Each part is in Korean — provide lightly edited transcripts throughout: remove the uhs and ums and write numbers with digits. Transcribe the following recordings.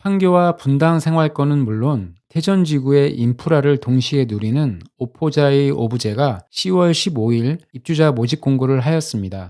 판교와 분당 생활권은 물론 태전지구의 인프라를 동시에 누리는 오포자의 오브제가 10월 15일 입주자 모집 공고를 하였습니다.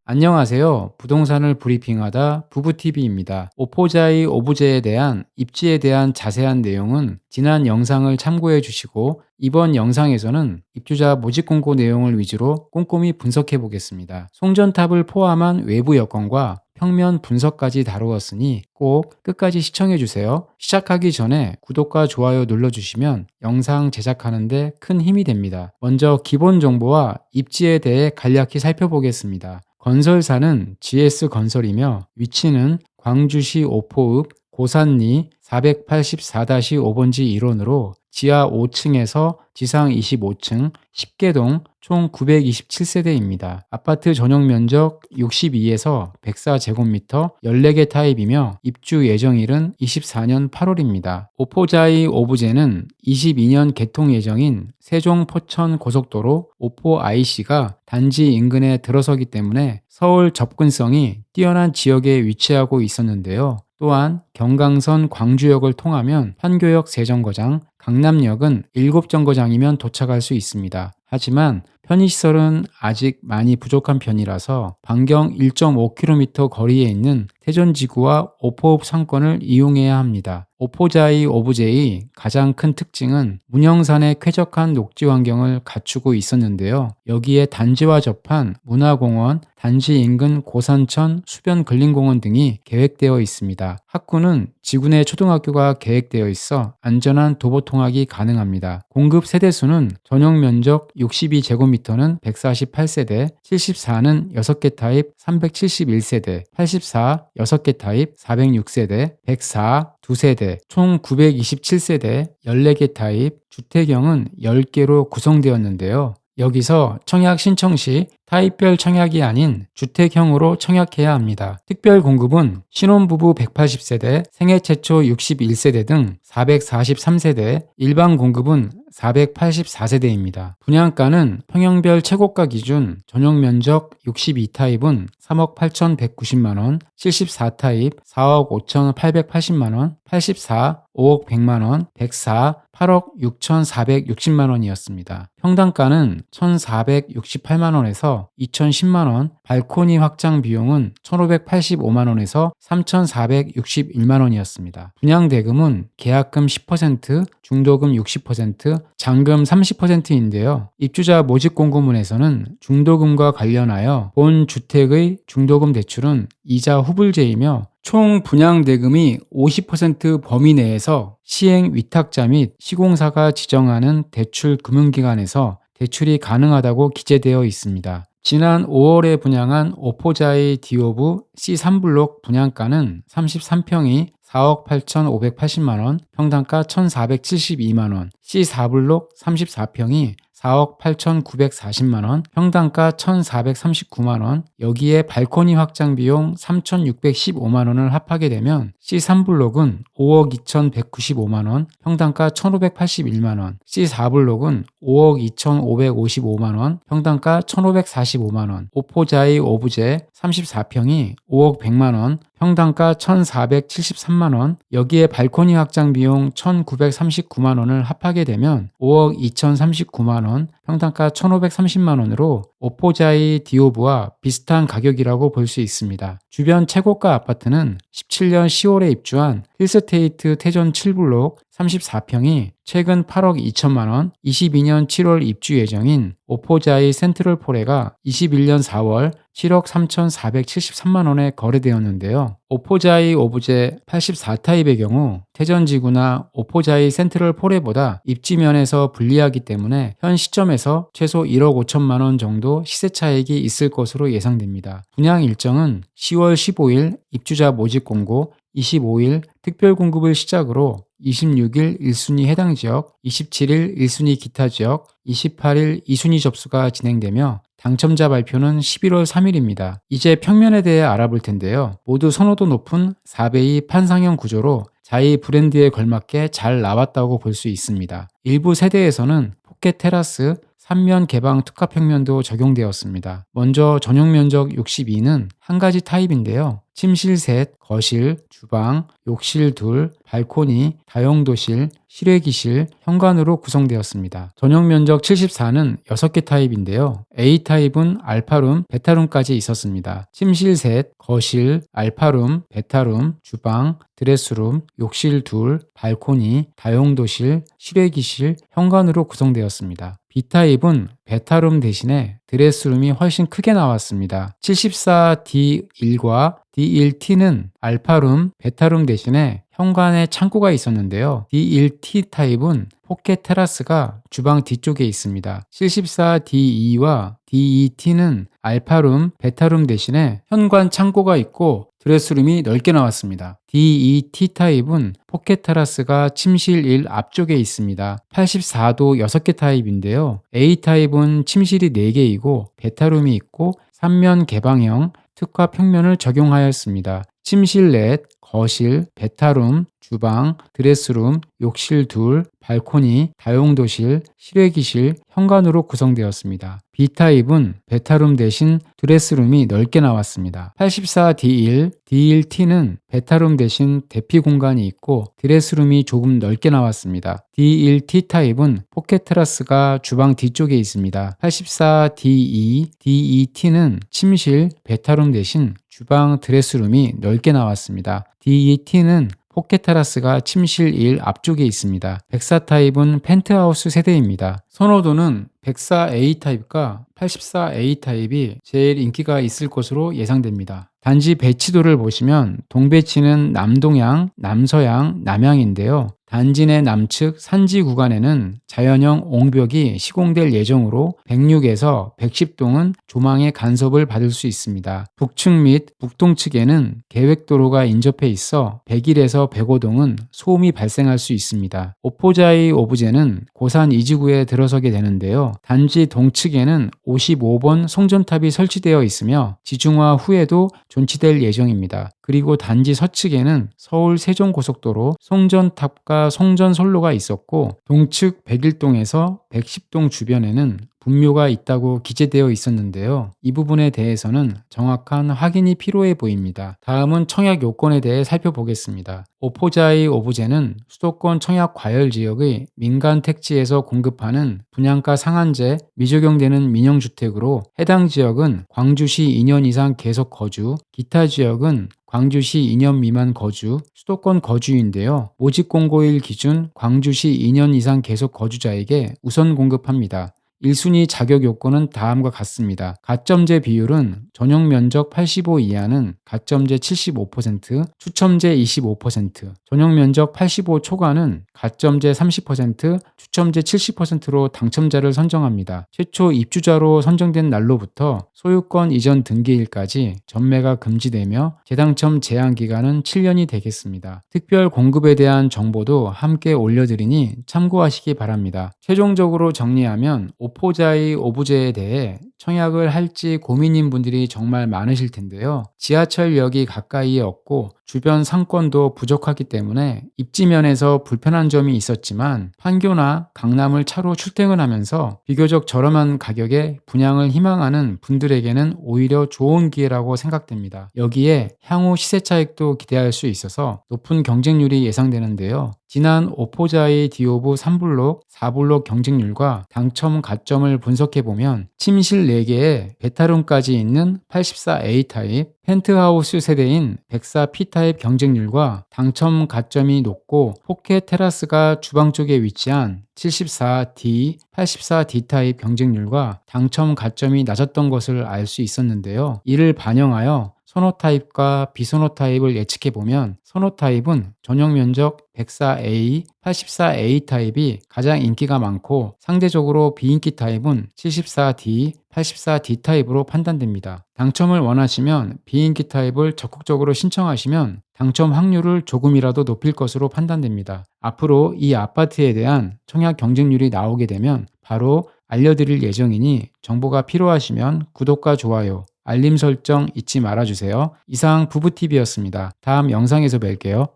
안녕하세요. 부동산을 브리핑하다 부부TV입니다. 오포자의 오브제에 대한 입지에 대한 자세한 내용은 지난 영상을 참고해 주시고 이번 영상에서는 입주자 모집 공고 내용을 위주로 꼼꼼히 분석해 보겠습니다. 송전탑을 포함한 외부 여건과 평면 분석까지 다루었으니 꼭 끝까지 시청해 주세요. 시작하기 전에 구독과 좋아요 눌러주시면 영상 제작하는데 큰 힘이 됩니다. 먼저 기본 정보와 입지에 대해 간략히 살펴보겠습니다. 건설사는 GS건설이며 위치는 광주시 오포읍 고산리 484-5번지 일원으로 지하 5층에서 지상 25층 10개동 총 927세대입니다. 아파트 전용 면적 62에서 104제곱미터 14개 타입이며 입주 예정일은 24년 8월입니다. 오포자이 오브제는 22년 개통 예정인 세종 포천 고속도로 오포 IC가 단지 인근에 들어서기 때문에 서울 접근성이 뛰어난 지역에 위치하고 있었는데요. 또한 경강선 광주역을 통하면 판교역 세정거장, 강남역은 7정거장이면 도착할 수 있습니다. 하지만 편의시설은 아직 많이 부족한 편이라서 반경 1.5km 거리에 있는 태전지구와 오포읍 상권을 이용해야 합니다. 오포자이 오브제의 가장 큰 특징은 문영산의 쾌적한 녹지 환경을 갖추고 있었는데요. 여기에 단지와 접한 문화공원, 단지 인근 고산천 수변근린공원 등이 계획되어 있습니다. 학구는 지구내 초등학교가 계획되어 있어 안전한 도보 통학이 가능합니다. 공급 세대수는 전용 면적 62제곱미터는 148세대, 74는 6개 타입 371세대, 84 6개 타입 406세대, 104 2세대, 총 927세대 14개 타입, 주택형은 10개로 구성되었는데요. 여기서 청약 신청 시 타입별 청약이 아닌 주택형으로 청약해야 합니다. 특별 공급은 신혼부부 180세대, 생애 최초 61세대 등 443세대, 일반 공급은 484세대입니다. 분양가는 평형별 최고가 기준 전용 면적 62타입은 3억 8,190만원, 74타입 4억 5,880만원, 84 5억 100만원, 104 8억 6,460만원이었습니다. 평당가는 1,468만원에서 2,010만원, 발코니 확장 비용은 1,585만원에서 3,461만원이었습니다. 분양대금은 계약금 10%, 중도금 60%, 잔금 30%인데요. 입주자 모집 공고문에서는 중도금과 관련하여 본 주택의 중도금 대출은 이자 후불제이며 총 분양대금이 50% 범위 내에서 시행 위탁자 및 시공사가 지정하는 대출 금융기관에서 대출이 가능하다고 기재되어 있습니다. 지난 5월에 분양한 오포자이 디오브 C3블록 분양가는 33평이 4억 8,580만원, 평당가 1,472만원, C4블록 34평이 4억 8,940만원, 평당가 1,439만원, 여기에 발코니 확장 비용 3,615만원을 합하게 되면 C3블록은 5억 2,195만원, 평당가 1,581만원, C4블록은 5억 2,555만원, 평당가 1,545만원, 오포자이 오브제 34평이 5억 100만원, 평당가 1,473만원, 여기에 발코니 확장 비용 1,939만원을 합하게 되면 5억 2,039만원, 평당가 1,530만원으로 오포자이 디오브와 비슷한 가격이라고 볼 수 있습니다. 주변 최고가 아파트는 17년 10월에 입주한 힐스테이트 태전 7블록 34평이 최근 8억 2천만원, 22년 7월 입주 예정인 오포자이 센트럴 포레가 21년 4월 7억 3,473만원에 거래되었는데요. 오포자이 오브제 84타입의 경우 태전지구나 오포자이 센트럴 포레보다 입지면에서 불리하기 때문에 현 시점에서 최소 1억 5천만원 정도 시세 차익이 있을 것으로 예상됩니다. 분양 일정은 10월 15일 입주자 모집 공고, 25일 특별 공급을 시작으로 26일 1순위 해당 지역, 27일 1순위 기타 지역, 28일 2순위 접수가 진행되며 당첨자 발표는 11월 3일입니다. 이제 평면에 대해 알아볼 텐데요. 모두 선호도 높은 4베이 판상형 구조로 자이 브랜드에 걸맞게 잘 나왔다고 볼 수 있습니다. 일부 세대에서는 포켓 테라스, 3면 개방 특화 평면도 적용되었습니다. 먼저 전용 면적 62는 한 가지 타입인데요. 침실 셋, 거실, 주방, 욕실 둘, 발코니, 다용도실, 실외기실, 현관으로 구성되었습니다. 전용 면적 74는 6개 타입인데요. A 타입은 알파룸, 베타룸까지 있었습니다. 침실 셋, 거실, 알파룸, 베타룸, 주방, 드레스룸, 욕실 둘, 발코니, 다용도실, 실외기실, 현관으로 구성되었습니다. B타입은 베타룸 대신에 드레스룸이 훨씬 크게 나왔습니다. 74D1과 D1T는 알파룸, 베타룸 대신에 현관에 창고가 있었는데요. D1T 타입은 포켓 테라스가 주방 뒤쪽에 있습니다. 74D2와 D2T는 알파룸, 베타룸 대신에 현관 창고가 있고 드레스룸이 넓게 나왔습니다. D2T 타입은 포켓 테라스가 침실 1 앞쪽에 있습니다. 84도 6개 타입인데요. A 타입은 침실이 4개이고 베타룸이 있고 3면 개방형 특화 평면을 적용하였습니다. 침실 넷, 거실, 베타룸, 주방, 드레스룸, 욕실 둘, 발코니, 다용도실, 실외기실, 현관으로 구성되었습니다. B타입은 베타룸 대신 드레스룸이 넓게 나왔습니다. 84D1, D1T는 베타룸 대신 대피 공간이 있고 드레스룸이 조금 넓게 나왔습니다. D1T 타입은 포켓 테라스가 주방 뒤쪽에 있습니다. 84D2, D2T는 침실, 베타룸 대신 주방, 드레스룸이 넓게 나왔습니다. D2T는 포켓 테라스가 침실 1 앞쪽에 있습니다. 104 타입은 펜트하우스 세대입니다. 선호도는 104A 타입과 84A 타입이 제일 인기가 있을 것으로 예상됩니다. 단지 배치도를 보시면 동배치는 남동향, 남서향, 남향인데요. 단지 내 남측 산지 구간에는 자연형 옹벽이 시공될 예정으로 106에서 110동은 조망의 간섭을 받을 수 있습니다. 북측 및 북동측에는 계획도로가 인접해 있어 101에서 105동은 소음이 발생할 수 있습니다. 오포자이 오브제는 고산 이지구에 들어서게 되는데요. 단지 동측에는 55번 송전탑이 설치되어 있으며 지중화 후에도 존치될 예정입니다. 그리고 단지 서측에는 서울 세종고속도로 송전탑과 송전선로가 있었고 동측 101동에서 110동 주변에는 분묘가 있다고 기재되어 있었는데요. 이 부분에 대해서는 정확한 확인이 필요해 보입니다. 다음은 청약 요건에 대해 살펴보겠습니다. 오포자이 오브제는 수도권 청약 과열 지역의 민간 택지에서 공급하는 분양가 상한제 미적용되는 민영주택으로 해당 지역은 광주시 2년 이상 계속 거주, 기타 지역은 광주시 2년 미만 거주, 수도권 거주인데요. 모집 공고일 기준 광주시 2년 이상 계속 거주자에게 우선 공급합니다. 1순위 자격 요건은 다음과 같습니다. 가점제 비율은 전용 면적 85 이하는 가점제 75%, 추첨제 25%, 전용 면적 85 초과는 가점제 30%, 추첨제 70%로 당첨자를 선정합니다. 최초 입주자로 선정된 날로부터 소유권 이전 등기일까지 전매가 금지되며 재당첨 제한 기간은 7년이 되겠습니다. 특별 공급에 대한 정보도 함께 올려드리니 참고하시기 바랍니다. 최종적으로 정리하면 오포자이 오브제에 대해 청약을 할지 고민인 분들이 정말 많으실 텐데요. 지하철역이 가까이에 없고 주변 상권도 부족하기 때문에 입지면에서 불편한 점이 있었지만 판교나 강남을 차로 출퇴근하면서 비교적 저렴한 가격에 분양을 희망하는 분들에게는 오히려 좋은 기회라고 생각됩니다. 여기에 향후 시세 차익도 기대할 수 있어서 높은 경쟁률이 예상되는데요. 지난 오포자이 디오브 3블록, 4블록 경쟁률과 당첨 가점을 분석해보면 침실 4개에 베타룸까지 있는 84A 타입, 펜트하우스 세대인 104P 타입 경쟁률과 당첨 가점이 높고 포켓 테라스가 주방 쪽에 위치한 74D, 84D 타입 경쟁률과 당첨 가점이 낮았던 것을 알 수 있었는데요. 이를 반영하여 선호 타입과 비선호 타입을 예측해보면 선호 타입은 전용 면적 104A, 84A 타입이 가장 인기가 많고 상대적으로 비인기 타입은 74D, 84D 타입으로 판단됩니다. 당첨을 원하시면 비인기 타입을 적극적으로 신청하시면 당첨 확률을 조금이라도 높일 것으로 판단됩니다. 앞으로 이 아파트에 대한 청약 경쟁률이 나오게 되면 바로 알려드릴 예정이니 정보가 필요하시면 구독과 좋아요, 알림 설정 잊지 말아주세요. 이상 부부TV였습니다. 다음 영상에서 뵐게요.